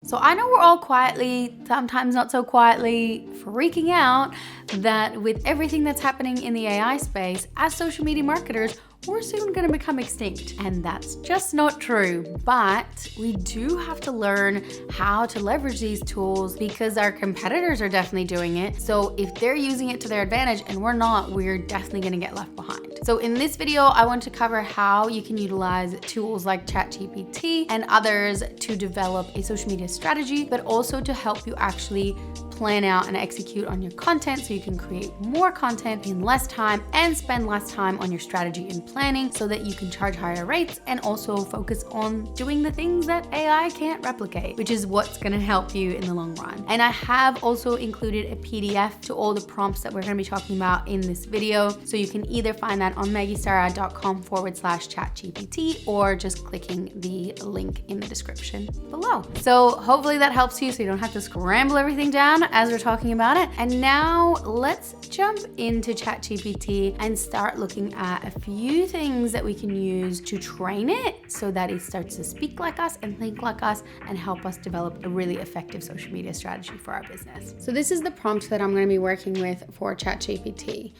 So I know we're all quietly, sometimes not so quietly, freaking out that with everything that's happening in the AI space, as social media marketers, we're soon going to become extinct. And that's just not true. But we do have to learn how to leverage these tools because our competitors are definitely doing it. So if they're using it to their advantage and we're not, we're definitely going to get left behind. So in this video, I want to cover how you can utilize tools like ChatGPT and others to develop a social media strategy, but also to help you actually plan out and execute on your content so you can create more content in less time and spend less time on your strategy and planning so that you can charge higher rates and also focus on doing the things that AI can't replicate, which is what's going to help you in the long run. And I have also included a PDF to all the prompts that we're going to be talking about in this video. So you can either find that on maggiesara.com/ChatGPT or just clicking the link in the description below. So hopefully that helps you so you don't have to scramble everything down as we're talking about it. And now let's jump into ChatGPT and start looking at a few things that we can use to train it so that it starts to speak like us and think like us and help us develop a really effective social media strategy for our business. So this is the prompt that I'm going to be working with for ChatGPT.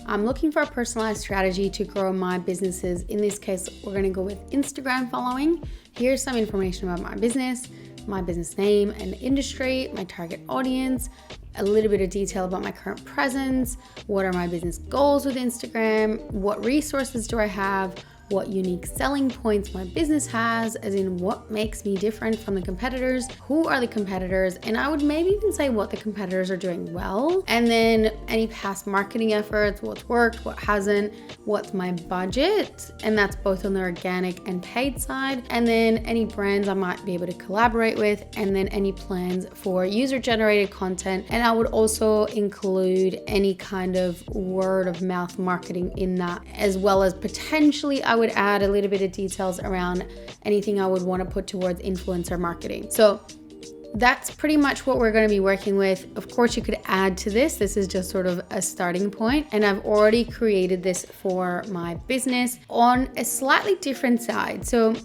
I'm looking for a personalized strategy to grow my businesses. In this case, we're going to go with Instagram following. Here's some information about my business name and industry, my target audience, a little bit of detail about my current presence, what are my business goals with Instagram, what resources do I have, what unique selling points my business has, as in what makes me different from the competitors, who are the competitors, and I would maybe even say what the competitors are doing well, and then any past marketing efforts, what's worked, what hasn't, what's my budget, and that's both on the organic and paid side, and then any brands I might be able to collaborate with, and then any plans for user-generated content, and I would also include any kind of word of mouth marketing in that, as well as potentially I would add a little bit of details around anything I would want to put towards influencer marketing. So that's pretty much what we're going to be working with. Of course, you could add to this. This is just sort of a starting point. And I've already created this for my business on a slightly different side. So,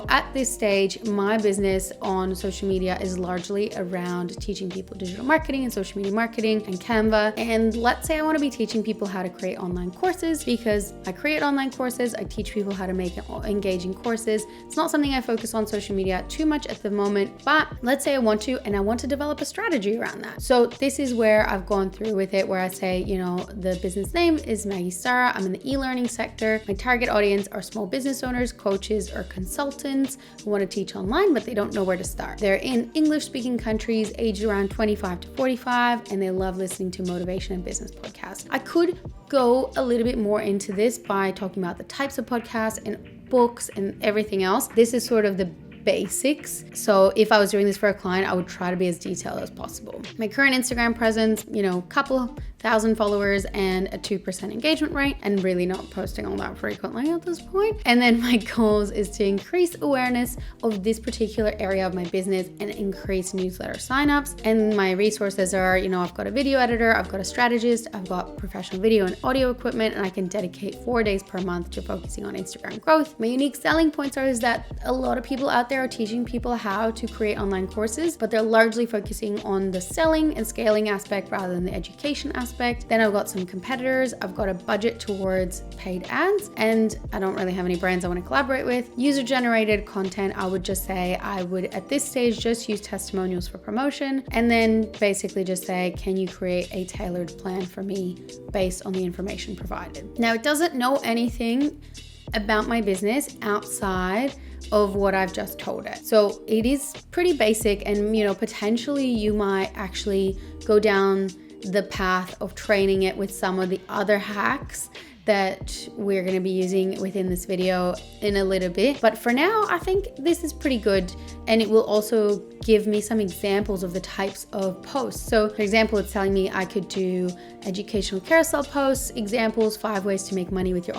at this stage, my business on social media is largely around teaching people digital marketing and social media marketing and Canva. And let's say I want to be teaching people how to create online courses because I create online courses. I teach people how to make engaging courses. It's not something I focus on social media too much at the moment, but let's say I want to, and I want to develop a strategy around that. So this is where I've gone through with it, where I say, the business name is Maggie Sara. I'm in the e-learning sector. My target audience are small business owners, coaches, or consultants who want to teach online, but they don't know where to start. They're in English-speaking countries, aged around 25 to 45, and they love listening to motivation and business podcasts. I could go a little bit more into this by talking about the types of podcasts and books and everything else. This is sort of the basics. So if I was doing this for a client, I would try to be as detailed as possible. My current Instagram presence, couple thousand followers and a 2% engagement rate, and really not posting all that frequently at this point. And then my goals is to increase awareness of this particular area of my business and increase newsletter signups. And my resources are, I've got a video editor, I've got a strategist, I've got professional video and audio equipment, and I can dedicate 4 days per month to focusing on Instagram growth. My unique selling points is that a lot of people out there are teaching people how to create online courses, but they're largely focusing on the selling and scaling aspect rather than the education aspect. Then I've got some competitors, I've got a budget towards paid ads, and I don't really have any brands I want to collaborate with. User-generated content, I would just say I would at this stage just use testimonials for promotion, and then basically just say, can you create a tailored plan for me based on the information provided? Now, it doesn't know anything about my business outside of what I've just told it. So it is pretty basic, and potentially you might actually go down the path of training it with some of the other hacks that we're going to be using within this video in a little bit. But for now, I think this is pretty good, and it will also give me some examples of the types of posts. So for example, it's telling me I could do educational carousel posts, examples, 5 ways to make money with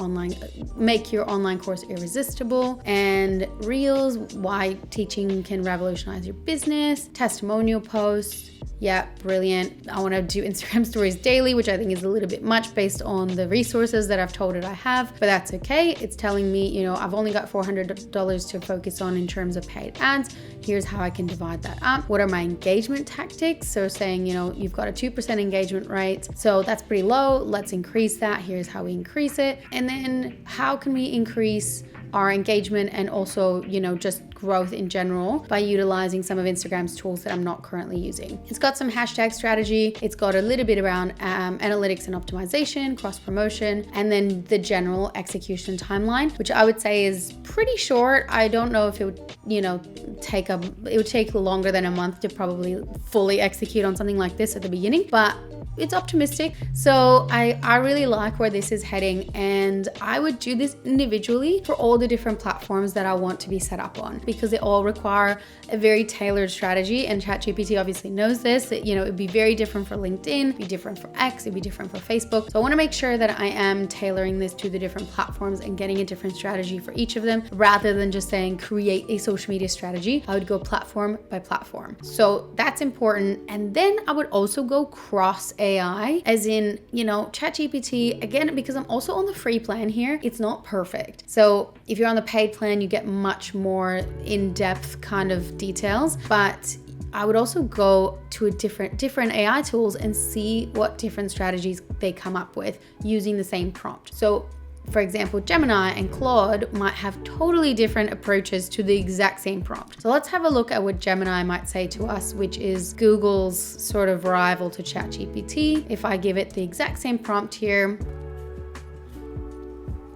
make your online course irresistible, and reels, why teaching can revolutionize your business, testimonial posts. Yeah, brilliant. I want to do Instagram stories daily, which I think is a little bit much based on the resources that I've told it I have, but that's okay. It's telling me, I've only got $400 to focus on in terms of paid ads. Here's how I can divide that up. What are my engagement tactics? So saying, you've got a 2% engagement rate, so that's pretty low. Let's increase that. Here's how we increase it. And then how can we increase our engagement and also, just growth in general by utilizing some of Instagram's tools that I'm not currently using. It's got some hashtag strategy. It's got a little bit around analytics and optimization, cross promotion, and then the general execution timeline, which I would say is pretty short. I don't know if it would, it would take longer than a month to probably fully execute on something like this at the beginning, but it's optimistic. So I really like where this is heading, and I would do this individually for all the different platforms that I want to be set up on, because they all require a very tailored strategy, and ChatGPT obviously knows this, that it'd be very different for LinkedIn, it'd be different for X, it'd be different for Facebook. So I want to make sure that I am tailoring this to the different platforms and getting a different strategy for each of them, rather than just saying create a social media strategy. I would go platform by platform. So that's important. And then I would also go cross AI, as in, ChatGPT, again, because I'm also on the free plan here, it's not perfect. So if you're on the paid plan, you get much more in-depth kind of details, but I would also go to a different AI tools and see what different strategies they come up with using the same prompt. So for example, Gemini and Claude might have totally different approaches to the exact same prompt. So let's have a look at what Gemini might say to us, which is Google's sort of rival to ChatGPT. If I give it the exact same prompt here,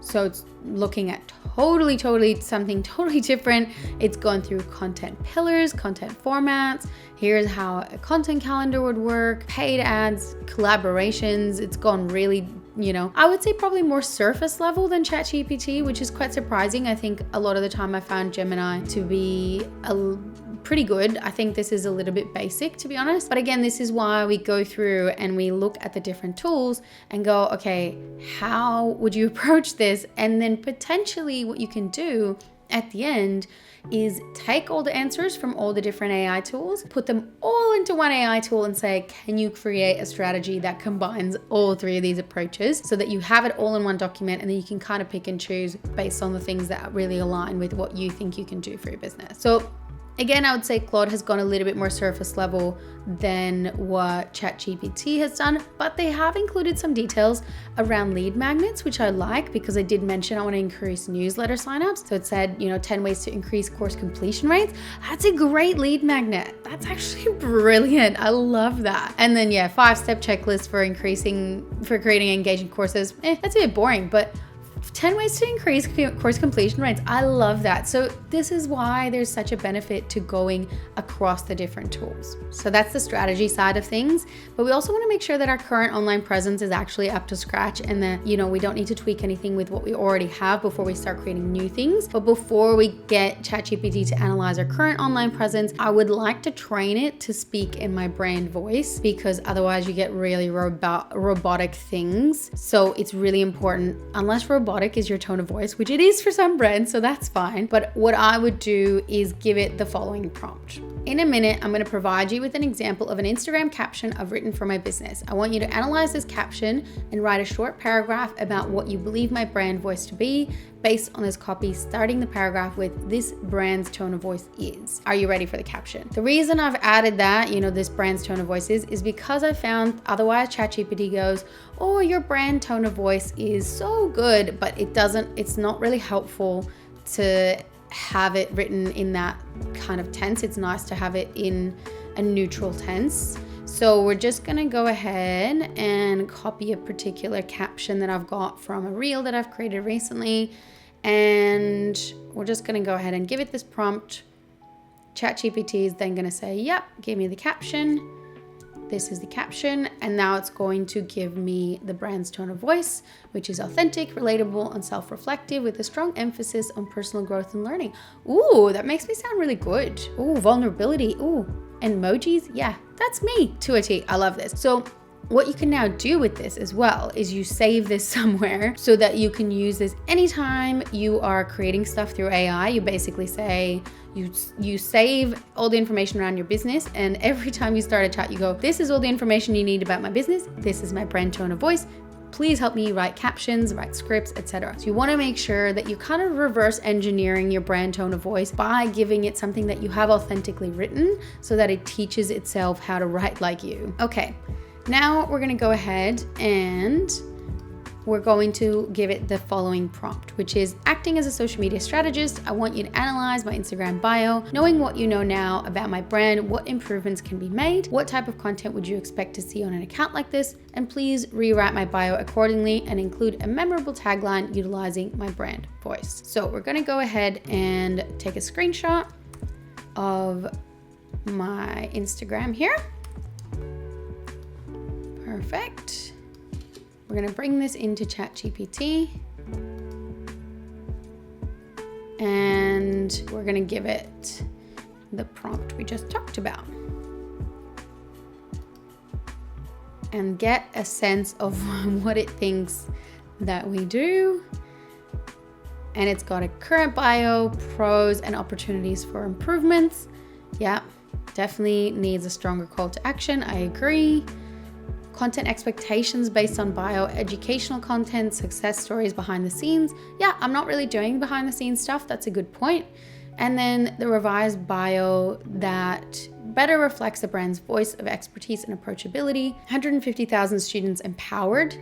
so it's looking at something totally different. It's gone through content pillars, content formats. Here's how a content calendar would work, paid ads, collaborations. It's gone really, I would say probably more surface level than ChatGPT, which is quite surprising. I think a lot of the time I found Gemini to be pretty good. I think this is a little bit basic, to be honest. But again, this is why we go through and we look at the different tools and go, okay, how would you approach this? And then potentially what you can do at the end is take all the answers from all the different AI tools, put them all into one AI tool and say, can you create a strategy that combines all three of these approaches so that you have it all in one document, and then you can kind of pick and choose based on the things that really align with what you think you can do for your business. So again, I would say Claude has gone a little bit more surface level than what ChatGPT has done, but they have included some details around lead magnets, which I like, because I did mention I want to increase newsletter signups. So it said, 10 ways to increase course completion rates. That's a great lead magnet. That's actually brilliant. I love that. And then 5-step checklist for creating engaging courses. That's a bit boring, but 10 ways to increase course completion rates. I love that. So this is why there's such a benefit to going across the different tools. So that's the strategy side of things. But we also want to make sure that our current online presence is actually up to scratch, and that, we don't need to tweak anything with what we already have before we start creating new things. But before we get ChatGPT to analyze our current online presence, I would like to train it to speak in my brand voice, because otherwise you get really robotic things. So it's really important, unless robotic is your tone of voice, which it is for some brands, so that's fine. But what I would do is give it the following prompt. In a minute, I'm going to provide you with an example of an Instagram caption I've written for my business. I want you to analyze this caption and write a short paragraph about what you believe my brand voice to be based on this copy, starting the paragraph with "this brand's tone of voice is." Are you ready for the caption? The reason I've added that, this brand's tone of voice is because I found otherwise ChatGPT goes, oh, your brand tone of voice is so good, but it's not really helpful to have it written in that kind of tense. It's nice to have it in a neutral tense. So we're just gonna go ahead and copy a particular caption that I've got from a reel that I've created recently. And we're just gonna go ahead and give it this prompt. ChatGPT is then gonna say, yep, give me the caption. This is the caption, and now it's going to give me the brand's tone of voice, which is authentic, relatable, and self-reflective with a strong emphasis on personal growth and learning. Ooh, that makes me sound really good. Ooh, vulnerability. Ooh, emojis. Yeah, that's me to a T. I love this. So what you can now do with this as well is you save this somewhere so that you can use this anytime you are creating stuff through AI. You basically say, you save all the information around your business, and every time you start a chat, you go, this is all the information you need about my business. This is my brand tone of voice. please help me write captions, write scripts, etc. So you want to make sure that you're kind of reverse engineering your brand tone of voice by giving it something that you have authentically written so that it teaches itself how to write like you. Okay, now we're going to go ahead and we're going to give it the following prompt, which is acting as a social media strategist. I want you to analyze my Instagram bio, knowing what you know now about my brand, what improvements can be made, what type of content would you expect to see on an account like this, and please rewrite my bio accordingly and include a memorable tagline utilizing my brand voice. So we're gonna go ahead and take a screenshot of my Instagram here. Perfect. We're going to bring this into ChatGPT and we're going to give it the prompt we just talked about and get a sense of what it thinks that we do. And it's got a current bio, pros and opportunities for improvements. Yeah, definitely needs a stronger call to action. I agree. Content expectations based on bio, educational content, success stories behind the scenes. Yeah, I'm not really doing behind the scenes stuff. That's a good point. And then the revised bio that better reflects the brand's voice of expertise and approachability. 150,000 students empowered.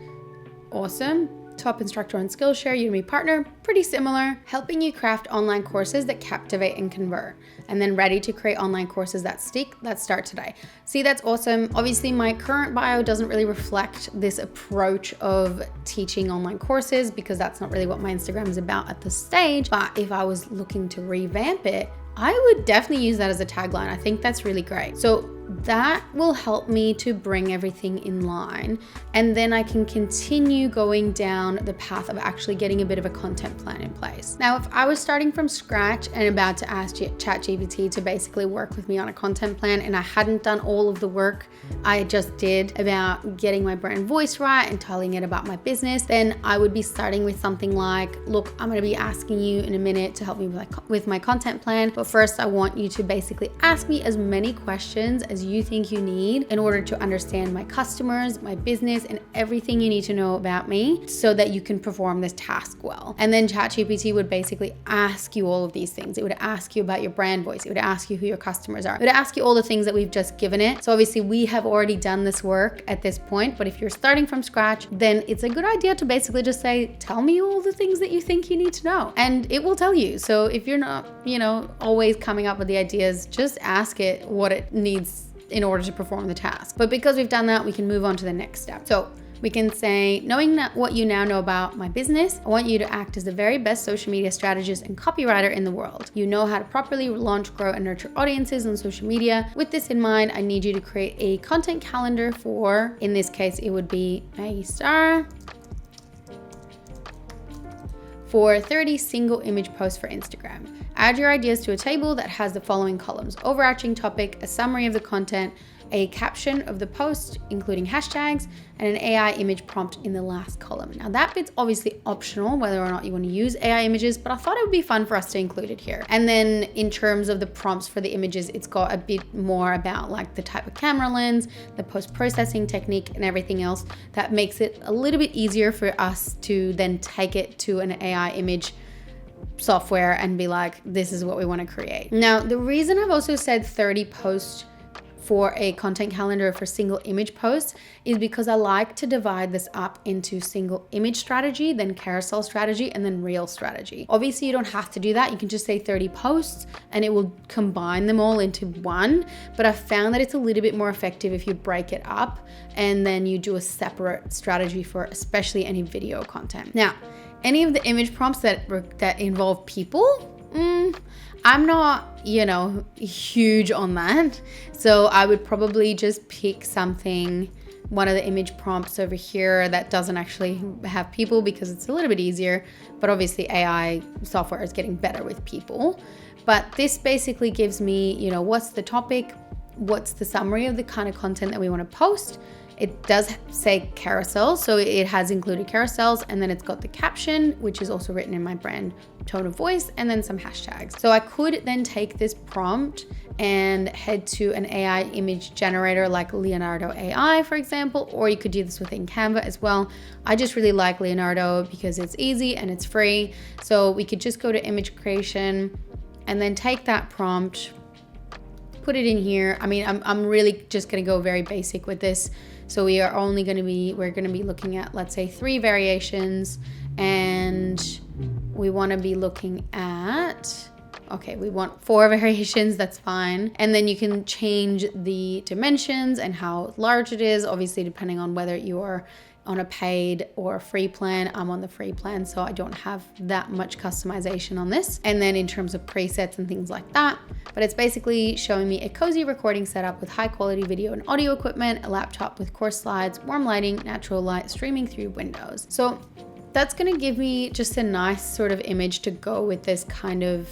Awesome. Top instructor on Skillshare, Udemy partner, pretty similar. Helping you craft online courses that captivate and convert. And then ready to create online courses that stick. Let's start today. See, that's awesome. Obviously, my current bio doesn't really reflect this approach of teaching online courses because that's not really what my Instagram is about at this stage. But if I was looking to revamp it, I would definitely use that as a tagline. I think that's really great. So that will help me to bring everything in line. And then I can continue going down the path of actually getting a bit of a content plan in place. Now, if I was starting from scratch and about to ask ChatGPT to basically work with me on a content plan and I hadn't done all of the work I just did about getting my brand voice right and telling it about my business, then I would be starting with something like, look, I'm going to be asking you in a minute to help me with my content plan. But first, I want you to basically ask me as many questions as you think you need in order to understand my customers, my business, and everything you need to know about me so that you can perform this task well. And then ChatGPT would basically ask you all of these things. It would ask you about your brand voice. It would ask you who your customers are. It would ask you all the things that we've just given it. So obviously we have already done this work at this point, but if you're starting from scratch, then it's a good idea to basically just say, tell me all the things that you think you need to know. And it will tell you. So if you're not, always coming up with the ideas, just ask it what it needs in order to perform the task. But because we've done that, we can move on to the next step. So we can say, knowing that what you now know about my business, I want you to act as the very best social media strategist and copywriter in the world. You know how to properly launch, grow, and nurture audiences on social media. With this in mind, I need you to create a content calendar for, in this case, it would be Maggie Star, for 30 single image posts for Instagram. Add your ideas to a table that has the following columns: overarching topic, a summary of the content, a caption of the post, including hashtags, and an AI image prompt in the last column. Now that bit's obviously optional, whether or not you want to use AI images, but I thought it would be fun for us to include it here. And then in terms of the prompts for the images, it's got a bit more about like the type of camera lens, the post-processing technique, and everything else that makes it a little bit easier for us to then take it to an AI image software and be like, this is what we want to create. Now, the reason I've also said 30 posts for a content calendar for single image posts is because I like to divide this up into single image strategy, then carousel strategy, and then reel strategy. Obviously, you don't have to do that. You can just say 30 posts and it will combine them all into one. But I've found that it's a little bit more effective if you break it up and then you do a separate strategy for especially any video content. Now, any of the image prompts that involve people, I'm not, huge on that. So I would probably just pick something, one of the image prompts over here that doesn't actually have people because it's a little bit easier. But obviously AI software is getting better with people. But this basically gives me, what's the topic, what's the summary of the kind of content that we want to post, It does say carousel, so it has included carousels, and then it's got the caption, which is also written in my brand tone of voice, and then some hashtags. So I could then take this prompt and head to an AI image generator like Leonardo AI, for example, or you could do this within Canva as well. I just really like Leonardo because it's easy and it's free. So we could just go to image creation and then take that prompt, put it in here. I mean, I'm really just gonna go very basic with this. So we're gonna be looking at, let's say, 3 variations, and we wanna be looking at, okay, we want 4 variations, that's fine. And then you can change the dimensions and how large it is, obviously depending on whether you're on a paid or a free plan. I'm on the free plan, so I don't have that much customization on this. And then in terms of presets and things like that, but it's basically showing me a cozy recording setup with high quality video and audio equipment, a laptop with course slides, warm lighting, natural light streaming through windows. So that's gonna give me just a nice sort of image to go with this kind of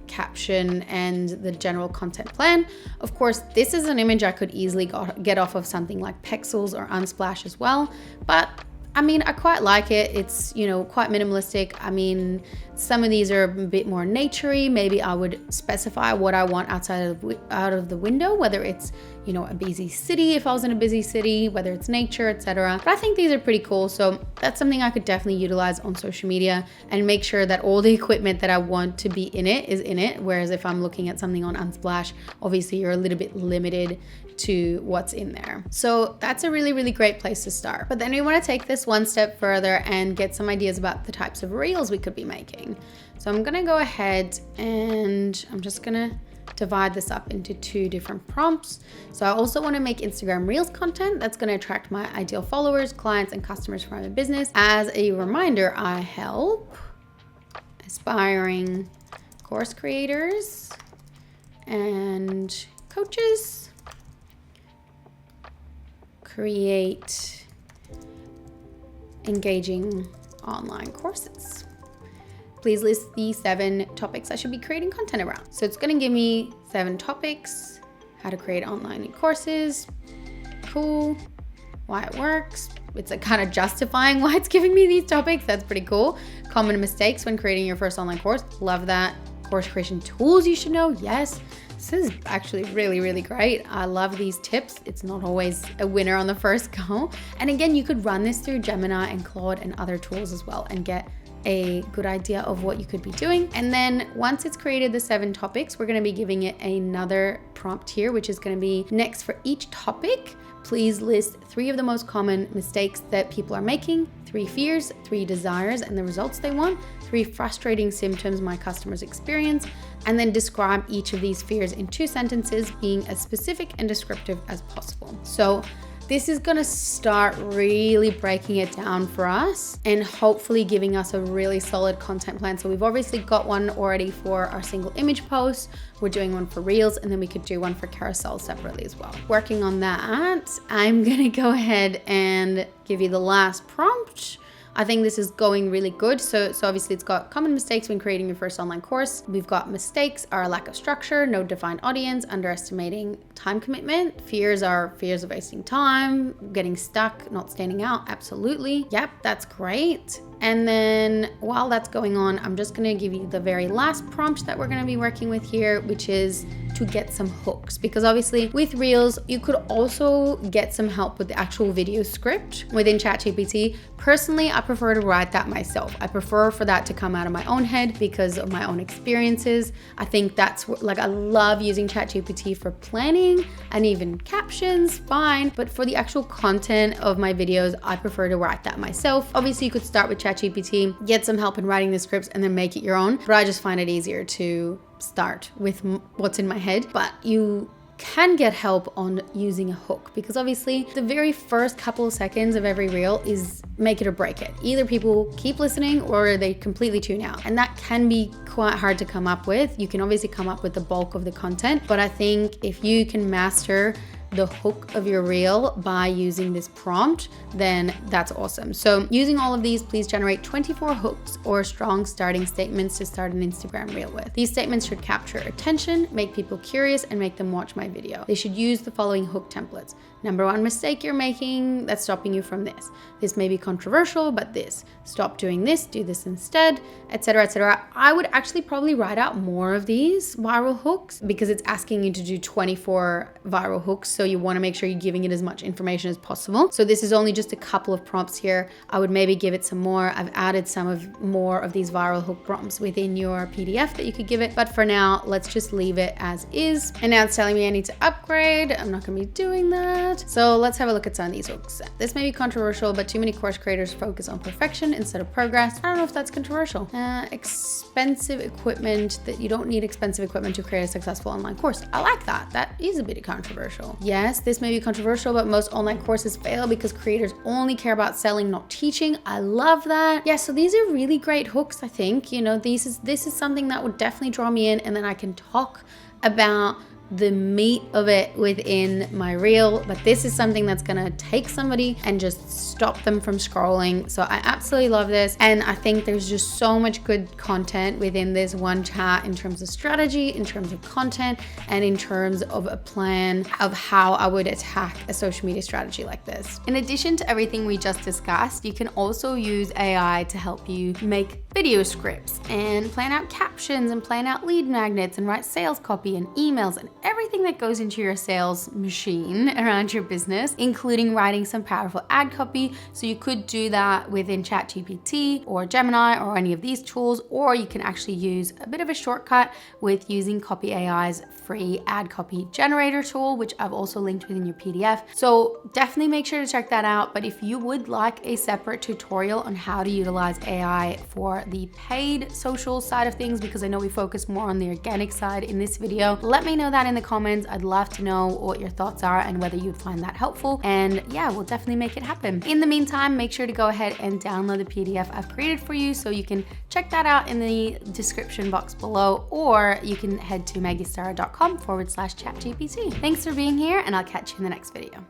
caption and the general content plan. Of course, this is an image I could easily get off of something like Pexels or Unsplash as well, but I mean, I quite like it. It's, you know, quite minimalistic. I mean, some of these are a bit more naturey. Maybe I would specify what I want out of the window, whether it's, you know, a busy city, if I was in a busy city, whether it's nature, etc. But I think these are pretty cool. So that's something I could definitely utilize on social media and make sure that all the equipment that I want to be in it is in it. Whereas if I'm looking at something on Unsplash, obviously you're a little bit limited to what's in there. So that's a really, really great place to start. But then we want to take this one step further and get some ideas about the types of reels we could be making. So I'm gonna go ahead and I'm just gonna divide this up into 2 different prompts. So I also want to make Instagram Reels content that's going to attract my ideal followers, clients, and customers for my business. As a reminder, I help aspiring course creators and coaches create engaging online courses. Please list the 7 topics I should be creating content around. So it's going to give me 7 topics, how to create online courses, cool, why it works. It's like kind of justifying why it's giving me these topics. That's pretty cool. Common mistakes when creating your first online course. Love that. Course creation tools you should know. Yes. This is actually really, really great. I love these tips. It's not always a winner on the first go. And again, you could run this through Gemini and Claude and other tools as well and get a good idea of what you could be doing. And then once it's created the 7 topics, we're going to be giving it another prompt here, which is going to be next for each topic. Please list 3 of the most common mistakes that people are making, 3 fears, 3 desires and the results they want, 3 frustrating symptoms my customers experience, and then describe each of these fears in 2 sentences, being as specific and descriptive as possible. So this is gonna start really breaking it down for us and hopefully giving us a really solid content plan. So we've obviously got one already for our single image posts. We're doing one for Reels, and then we could do one for carousel separately as well. Working on that, I'm gonna go ahead and give you the last prompt. I think this is going really good. So obviously it's got common mistakes when creating your first online course. We've got mistakes are lack of structure, no defined audience, underestimating time commitment. Fears are fears of wasting time, getting stuck, not standing out. Absolutely. Yep, that's great. And then while that's going on, I'm just gonna give you the very last prompt that we're gonna be working with here, which is to get some hooks. Because obviously with Reels, you could also get some help with the actual video script within ChatGPT. Personally, I prefer to write that myself. I prefer for that to come out of my own head because of my own experiences. I think that's what, like, I love using ChatGPT for planning and even captions, fine. But for the actual content of my videos, I prefer to write that myself. Obviously, you could start with ChatGPT, get some help in writing the scripts, and then make it your own. But I just find it easier to start with what's in my head. But you can get help on using a hook, because obviously the very first couple of seconds of every reel is make it or break it. Either people keep listening or they completely tune out, and that can be quite hard to come up with. You can obviously come up with the bulk of the content, but I think if you can master the hook of your reel by using this prompt, then that's awesome. So using all of these, please generate 24 hooks or strong starting statements to start an Instagram reel with. These statements should capture attention, make people curious, and make them watch my video. They should use the following hook templates. Number one mistake you're making that's stopping you from this. This may be controversial, but this. Stop doing this, do this instead, etc., etc. I would actually probably write out more of these viral hooks because it's asking you to do 24 viral hooks. So you want to make sure you're giving it as much information as possible. So this is only just a couple of prompts here. I would maybe give it some more. I've added more of these viral hook prompts within your PDF that you could give it. But for now, let's just leave it as is. And now it's telling me I need to upgrade. I'm not going to be doing that. So let's have a look at some of these hooks. This may be controversial, but too many course creators focus on perfection instead of progress. I don't know if that's controversial. Expensive equipment, that you don't need expensive equipment to create a successful online course. I like that. That is a bit controversial. Yes, this may be controversial, but most online courses fail because creators only care about selling, not teaching. I love that. Yeah, so these are really great hooks, I think. You know, this is something that would definitely draw me in, and then I can talk about the meat of it within my reel. But this is something that's gonna take somebody and just stop them from scrolling. So I absolutely love this, and I think there's just so much good content within this one chat in terms of strategy, in terms of content, and in terms of a plan of how I would attack a social media strategy like this. In addition to everything we just discussed, you can also use AI to help you make video scripts and plan out captions and plan out lead magnets and write sales copy and emails and everything that goes into your sales machine around your business, including writing some powerful ad copy. So you could do that within ChatGPT or Gemini or any of these tools, or you can actually use a bit of a shortcut with using Copy AI's free ad copy generator tool, which I've also linked within your PDF. So definitely make sure to check that out. But if you would like a separate tutorial on how to utilize AI for the paid social side of things, because I know we focus more on the organic side in this video, let me know that in the comments. I'd love to know what your thoughts are and whether you'd find that helpful. And yeah, we'll definitely make it happen. In the meantime, make sure to go ahead and download the PDF I've created for you, so you can check that out in the description box below, or you can head to maggiestarr.com/ChatGPT. Thanks for being here, and I'll catch you in the next video.